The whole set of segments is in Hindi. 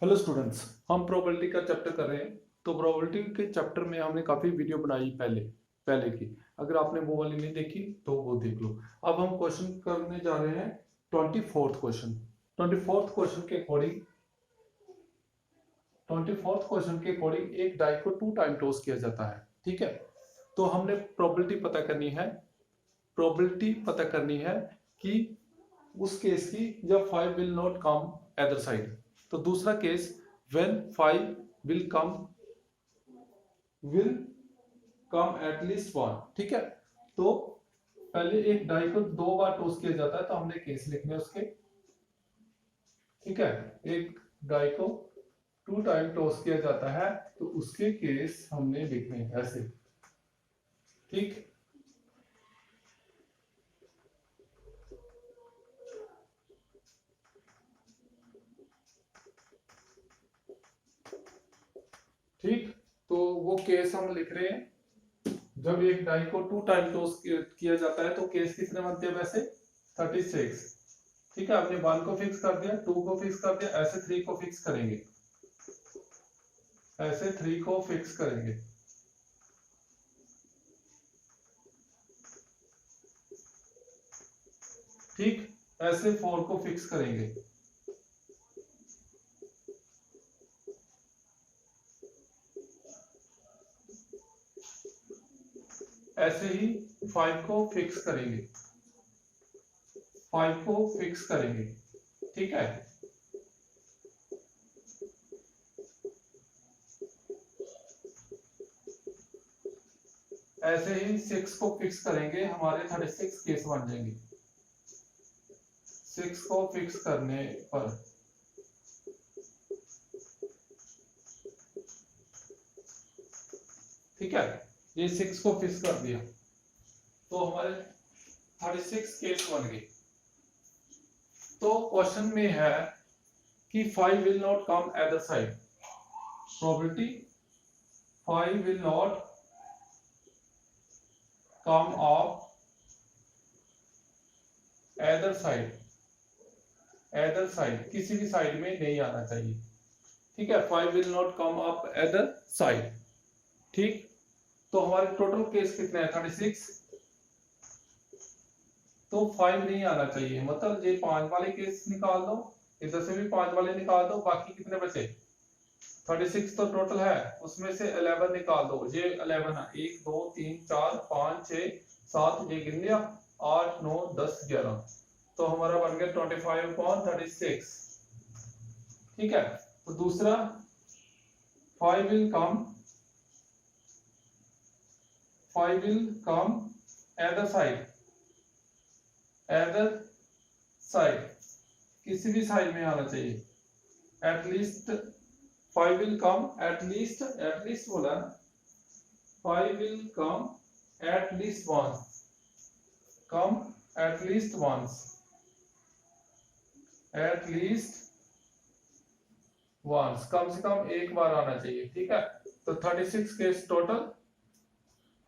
हेलो स्टूडेंट्स, हम प्रोबेबिलिटी का चैप्टर कर रहे हैं। तो प्रोबेबिलिटी के चैप्टर में हमने काफ़ी वीडियो बनाई पहले पहले की। अगर आपने वो वाली नहीं देखी तो वो देख लो। अब हम क्वेश्चन करने जा रहे हैं 24th क्वेश्चन। 24th क्वेश्चन के अकॉर्डिंग 24th क्वेश्चन के अकॉर्डिंग एक डाई को 2 टाइम टॉस किया जाता है। ठीक है, तो हमने प्रोबेबिलिटी पता करनी है। प्रोबेबिलिटी पता करनी है कि उस केस की जब 5 will not come other side. तो दूसरा case when 5 will come will come at least one. ठीक है, तो पहले एक डाई को 2 बार टॉस किया जाता है, तो हमने केस लिखने उसके। ठीक है, एक डाई को 2 टाइम टॉस किया जाता है, तो उसके केस हमने लिखने ऐसे। ठीक, ठीक, तो वो केस हम लिख रहे हैं। जब एक डाई को 2 टाइम टॉस किया जाता है तो केस कितने बनते हैं वैसे 36। ठीक है, आपने 1 को फिक्स कर दिया, 2 को फिक्स कर दिया, ऐसे 3 को फिक्स करेंगे, ऐसे 3 को फिक्स करेंगे। ठीक, ऐसे 4 को फिक्स करेंगे, ऐसे ही 5 को फिक्स करेंगे, 5 को फिक्स करेंगे। ठीक है, ऐसे ही 6 को फिक्स करेंगे, हमारे 36 केस बन जाएंगे 6 को फिक्स करने पर। ठीक है, ये 6 को फिक्स कर दिया तो हमारे 36 केस बन गए। तो क्वेश्चन में है कि 5 will not come other side. Probability 5 will not come of other side, other side किसी भी साइड में नहीं आना चाहिए। ठीक है, 5 will not come up other side. ठीक, तो हमारे टोटल केस कितने हैं 36, तो 5 नहीं आना चाहिए, मतलब ये 5 वाले केस निकाल दो, इधर से भी 5 वाले निकाल दो, बाकी कितने बचे 36 तो टोटल है, उसमें से 11 निकाल दो। ये 11 है, 1 2 3 4 5 6 7, ये गिन लिया, 8 9 10 11, तो हमारा बन गया 25/36। ठीक है, तो दूसरा 5 will come, 5 will come either side, either side किसी भी साइड में आना चाहिए। at least 5 will come at least बोला ना, 5 will come at least once, come at least once, at least once, कम से कम एक बार आना चाहिए। ठीक है, तो 36 case total,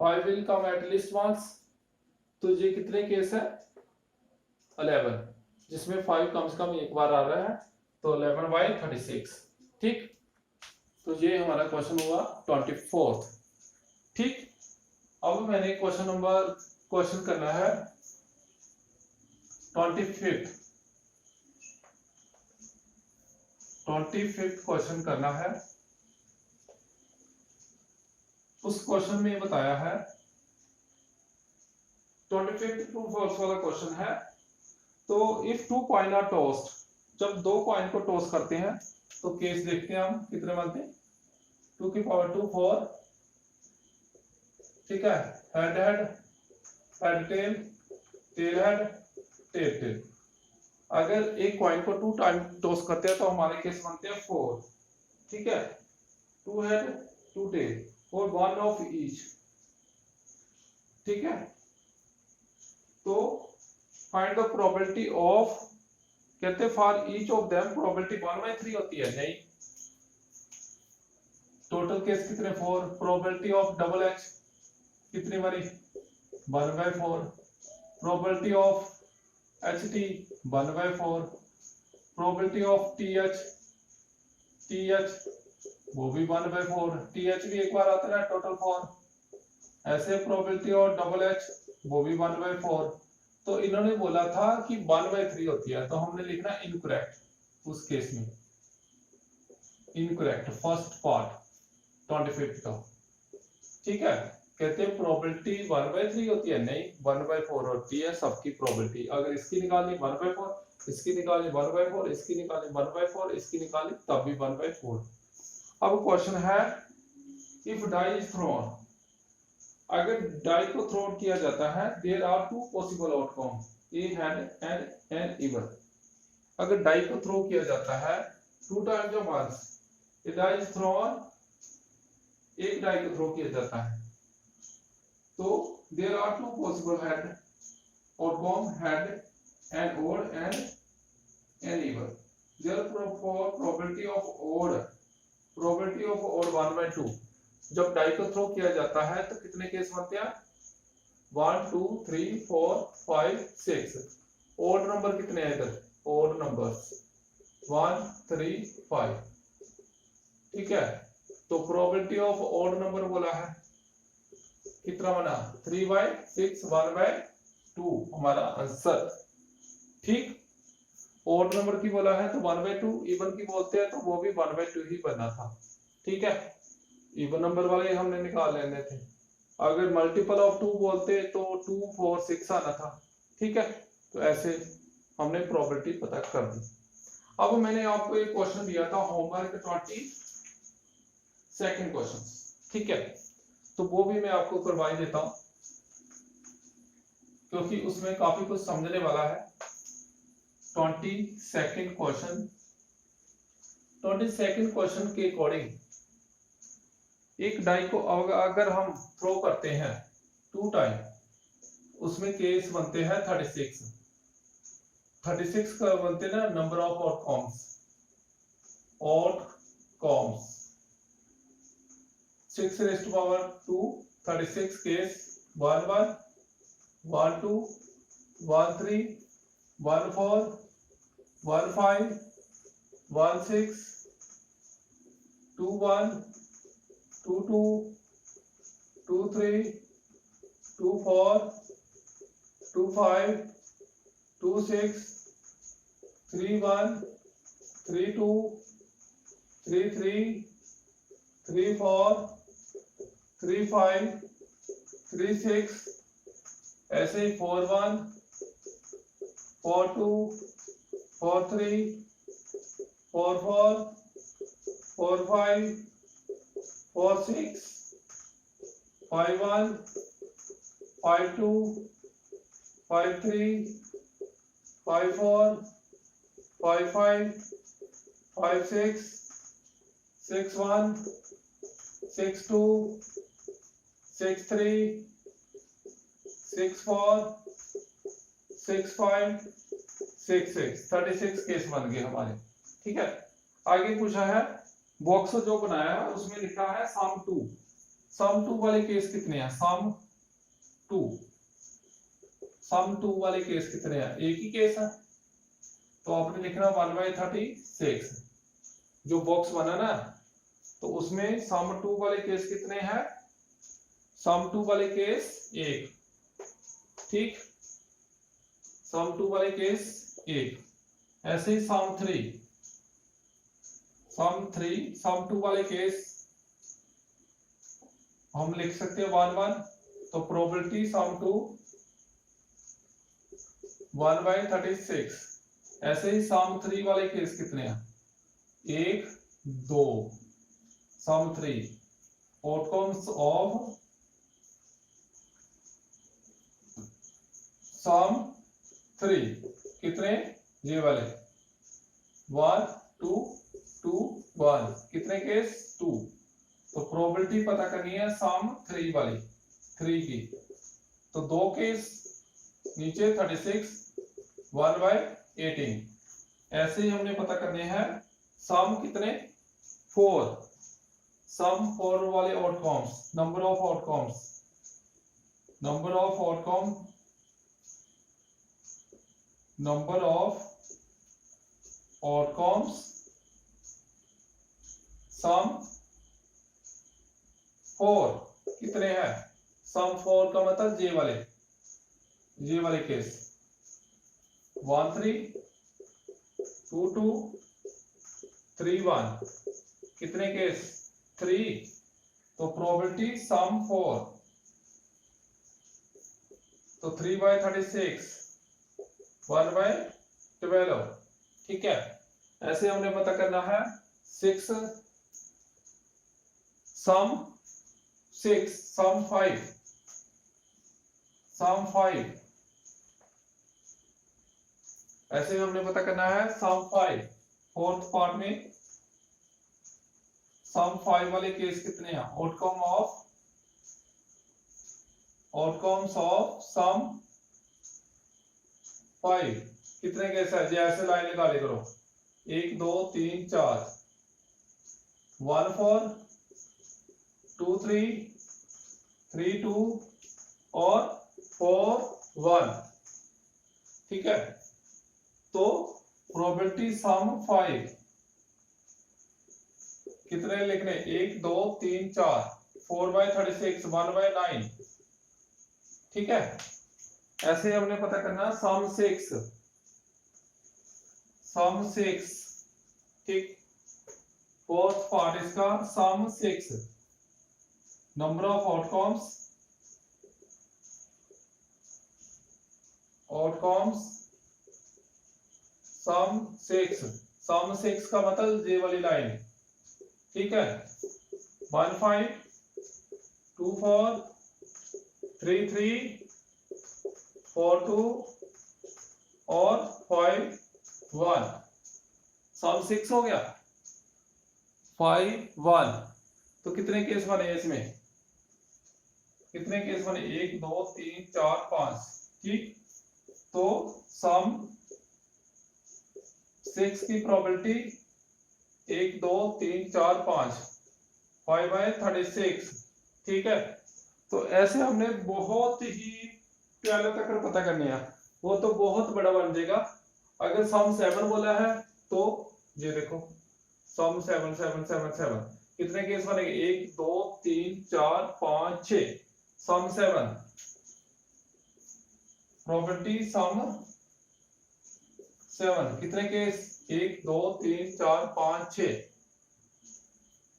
5 will come at least once, तो ये कितने केस है 11, जिसमें 5 कम से कम एक बार आ रहा है, तो 11/36। ठीक, तो ये हमारा क्वेश्चन हुआ 24th। ठीक, अब मैंने क्वेश्चन करना है 25th। 25th क्वेश्चन करना है। उस क्वेश्चन में बताया है 25th ट्रू फॉल्स वाला क्वेश्चन है। तो इफ 2 कॉइन आर टॉस्ड, जब 2 कॉइन को टॉस करते हैं तो केस देखते हैं हम कितने बनते हैं, 2 की पावर 2 4। ठीक है, head head, head tail, tail head, tail tail. अगर एक कॉइन को 2 टाइम टॉस करते हैं तो हमारे केस बनते हैं 4। ठीक है, 2 हेड 2 टेल और 1 ऑफ ईच। ठीक है, तो फाइंड द प्रोबेबिलिटी ऑफ, कहते हैं for each of them probability 1/3 होती है, नहीं, टोटल केस कितने 4। प्रोबेबिलिटी ऑफ डबल एच कितनी बनी 1/4। Probability of H T 1/4। Probability of T H TH वो भी 1/4, TH भी एक बार आता है टोटल 4। ऐसे प्रोबेबिलिटी और डबल H वो भी 1/4। तो इन्होंने बोला था कि 1/3 होती है, तो हमने लिखना इनकरेक्ट उस केस में, इनकरेक्ट फर्स्ट पार्ट 25 का। ठीक है, कहते हैं प्रोबेबिलिटी 1/3 होती है, नहीं 1/4 होती है सबकी प्रोबेबिलिटी। अगर इसकी निकालनी 1/4, इसकी निकालनी 1/4, इसकी निकालनी 1/4, इसकी निकालनी तब भी 1/4। अब क्वेश्चन है इफ डाई इज थ्रोन, अगर डाई को थ्रो किया जाता है, there are two possible outcome, a hand and an even. अगर डाई को थ्रो किया जाता है 2 times of once, a die is thrown, एक डाई को थ्रो किया जाता है, तो there are two possible hand outcome, hand and odd and an even. Therefore probability of odd 1/2। जब डाई को थ्रो किया जाता है तो कितने केस बनते हैं? 1 2 3 4 5 6। ओड नंबर कितने हैं इधर? Odd numbers 1 3 5। ठीक है, तो प्रोबेबिलिटी ऑफ ओड नंबर बोला है, कितना बना? 3/6 1/2 हमारा आंसर। ठीक, ओड नंबर की बोला है तो 1/2, इवन की बोलते हैं तो वो भी 1/2 ही बना था। ठीक है, इवन नंबर वाले हमने निकाल लेने थे। अगर मल्टीपल ऑफ 2 बोलते तो 2 4 6 आना था। ठीक है, तो ऐसे हमने प्रोबेबिलिटी पता कर दी। अब मैंने आपको एक क्वेश्चन दिया था होमवर्क 22nd क्वेश्चन। ठीक है, तो वो भी मैं आपको करवा ही देता हूं क्योंकि उसमें काफी कुछ समझने वाला है। 22nd क्वेश्चन, 22nd क्वेश्चन के अकॉर्डिंग एक डाई को अगर हम थ्रो करते हैं 2 टाइम, उसमें केस बनते हैं 36। 36 का बनते ना नंबर ऑफ आउटकम्स, 6⁻², 36 केस 1 1 1 2 1 3 1 4 1 5 1 6 2 1 2 2 2 3 2 4 2 5 2 6 3 1 3 2 3 3 3 4 3 5 3 6, ऐसे ही 4 1 4 2 4 3 4 4 4 5 4 6 5 1 5 2 5 3 5 4 5 5 5 6 6 1 6 2 6 3 6 4 6 5 6 6, 36 केस बन गए हमारे। ठीक है, आगे पूछा है बॉक्स जो बनाया है उसमें लिखा है सम 2। सम 2 वाले केस कितने हैं? सम 2 वाले केस कितने हैं? एक ही केस है, तो आपने लिखना 1/36। जो बॉक्स बना ना, तो उसमें सम 2 वाले केस कितने हैं? सम 2 वाले केस एक। ठीक, सम 2 वाले केस एक। ऐसे ही सम 2 वाले केस हम लिख सकते हैं 1 1। तो प्रोबेबिलिटी सम 2 1/36। ऐसे ही सम 3 वाले केस कितने हैं? 1 2। सम 3 आउटकम्स ऑफ सम 3 कितने? ये वाले 1 2 2 1, कितने केस? 2। तो प्रोबेबिलिटी पता करनी है सम 3 वाली 3 की, तो 2 केस नीचे 36 1/18। ऐसे ही हमने पता करने हैं सम कितने? 4। सम 4 वाले आउटकम्स, नंबर ऑफ आउटकम्स सम 4 कितने हैं, सम 4 का मतलब ये वाले केस 1 3 2 2 3 1 कितने केस 3, तो प्रोबेबिलिटी सम 4 तो 3/36 1/12, ठीक है। ऐसे हमने पता करना है 6 सम 5 ऐसे हमने पता करना है सम 5। फोर्थ पार्ट में सम 5 वाले केस कितने हैं, आउटकम्स ऑफ सम 5 कितने केस है, जैसे लाइन निकाले करो 1 2 3 4 1 4 2 3 3 2 और 4 1, ठीक है। तो प्रोबेबिलिटी सम 5 कितने लिखने 1 2 3 4 4/36 1/9, ठीक है। ऐसे हमने पता करना सम 6, ठीक। फोर्थ पार्ट इसका सम 6 नंबर ऑफ आउटकम्स सम 6 का मतलब ये वाली लाइन, ठीक है। 1 5 2 4 3 3 4 2 और 5 1, सम 6 हो गया 5 1। तो कितने केस बने इसमें, कितने केस बने 1 2 3 4 5, ठीक। तो सम 6 की प्रोबेबिलिटी 1 2 3 4 5 5/36, ठीक है। तो ऐसे हमने बहुत ही प्याले तक पता करने हैं, वो तो बहुत बड़ा बन जाएगा। अगर सम 7 बोला है तो ये देखो सम 7 7 7 7 कितने केस बनेंगे 1 2 3 4 5 6, सम 7 प्रोबेबिलिटी सम 7 कितने केस 1 2 3 4 5 6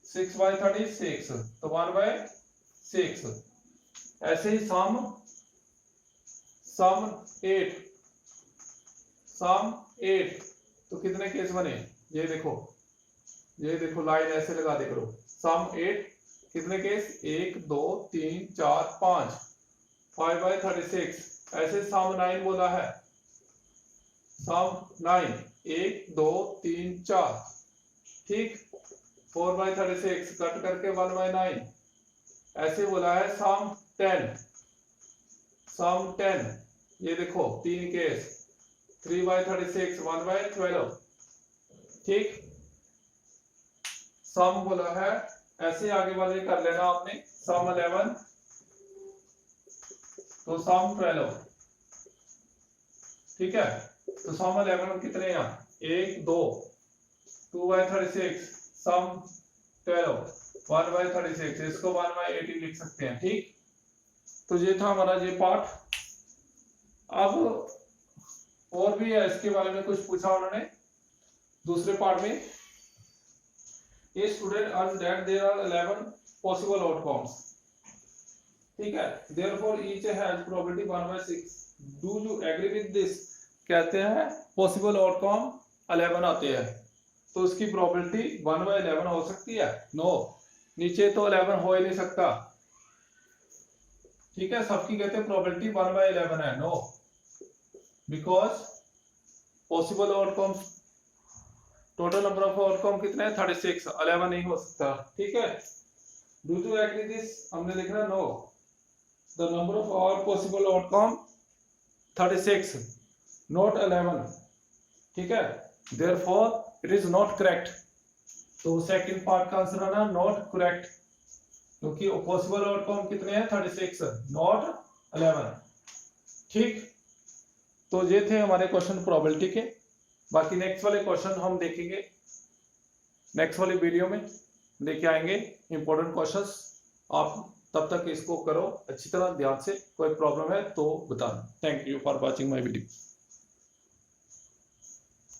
6/36 तो 1/6। ऐसे ही सम 8 तो कितने केस बने, ये देखो लाइन ऐसे लगा दे करो सम 8 कितने केस 1 2 3 4 5 5/36। ऐसे सम 9 बोला है सम 9 1 2 3 4, ठीक 4/36 कट करके 1/9। ऐसे बोला है सम 10 ये देखो 3 केस 3/36 1/12, ठीक। सम बोला है ऐसे आगे वाले कर लेना आपने सम 11 तो सम 12, ठीक है। तो सम 11 कितने हैं 1 2 2/36 सम 12 1/36, इसको 1/18 लिख सकते हैं, ठीक। तो ये था हमारा ये पार्ट। अब और भी है इसके बारे में कुछ पूछा उन्होंने दूसरे पार्ट में। A student earn that there are 11 possible outcomes, ठीक है। Therefore each has probability 1/6, do you agree with this. कहते हैं पॉसिबल आउटकम 11 आते हैं तो उसकी प्रोबेबिलिटी 1/11 हो सकती है, नो नीचे तो 11 हो ही नहीं सकता, ठीक है। सबकी कहते हैं प्रोबेबिलिटी 1/11 है, no because possible outcomes total number of outcome कितने हैं 36, 11 नहीं हो सकता, ठीक है। डू यू एग्री दिस हमने लिखना no, the number of all possible outcome 36 not 11, ठीक है। Therefore it is not correct. तो सेकंड पार्ट का आंसर आना नॉट करेक्ट, क्योंकि पॉसिबल आउटकम कितने हैं 36 नॉट 11, ठीक। तो ये थे हमारे क्वेश्चन प्रोबेबिलिटी के। बाकी नेक्स्ट वाले क्वेश्चन हम देखेंगे नेक्स्ट वाली वीडियो में। लेके आएंगे इंपॉर्टेंट क्वेश्चंस। आप तब तक इसको करो अच्छी तरह ध्यान से, कोई प्रॉब्लम है तो बताना। Thank you for watching my video.